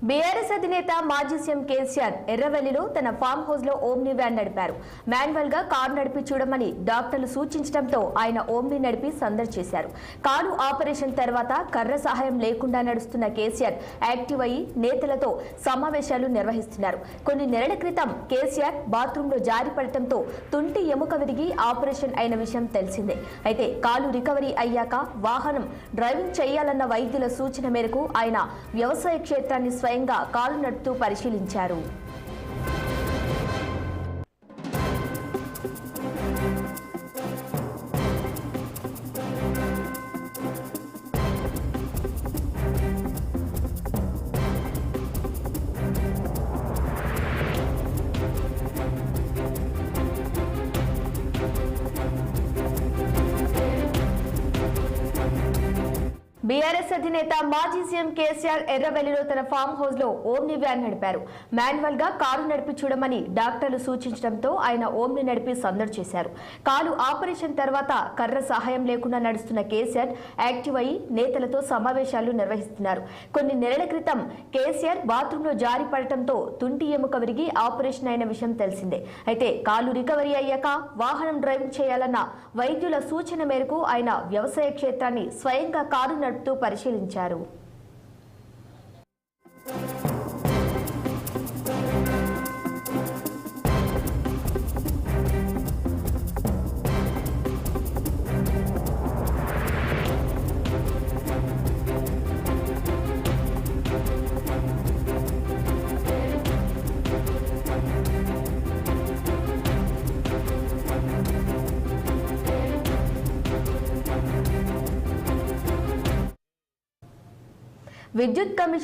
BRS అధినేత మాజీ CM KCR ఎర్రవెల్లిలో తన ఫామ్ హౌస్ లో ఓమ్ని వ్యాన్ నడిపారు. మాన్యువల్ గా కారు నడిపి చూడమని డాక్టర్లు సూచించడంతో ఆయన ఓమ్ని నడిపి సందడి చేశారు. కారు ఆపరేషన్ తర్వాత కర్ర సహాయం లేకుండా నడుస్తున్న కేసీఆర్ యాక్టివ్ అయ్యి నేతలతో సమావేశాలు నిర్వహిస్తున్నారు. కొన్ని నెలల క్రితం కేసీఆర్ బాత్రూమ్ లో జారి పడటంతో తుంటి ఎముక విరిగి ఆపరేషన్ అయిన విషయం తెలిసిందే. అయితే కాలు రికవరీ అయ్యాక వాహనం డ్రైవింగ్ చేయాలన్న వైద్యుల సూచన మేరకు ఆయన వ్యవసాయ క్షేత్రాన్ని స్వయంగా కాలు నడుపుతూ పరిశీలించారు. బీఆర్ఎస్ అధినేత మాజీ సీఎం కేసీఆర్ ఎర్రవెల్లిలో తన ఫామ్ హౌస్ లో ఓమ్ని వ్యాన్ నడిపారు. మాన్యువల్ గా కారు నడిపి చూడమని డాక్టర్లు సూచించడంతో ఆయన ఓమ్ని నడిపి సందడి చేశారు. కాలు ఆపరేషన్ తర్వాత కర్ర సహాయం లేకుండా నడుస్తున్న కేసీఆర్ యాక్టివ్ అయ్యి నేతలతో సమావేశాలు నిర్వహిస్తున్నారు. కొన్ని నెలల క్రితం కేసీఆర్ బాత్రూమ్ లో జారి పడటంతో తుంటి ఎముక విరిగి ఆపరేషన్ అయిన విషయం తెలిసిందే. అయితే కాలు రికవరీ అయ్యాక వాహనం డ్రైవింగ్ చేయాలన్న వైద్యుల సూచన మేరకు ఆయన వ్యవసాయ క్షేత్రాన్ని స్వయంగా కారు నడుపుతూ పరిశీలించారు. విద్యుత్ కమిషన్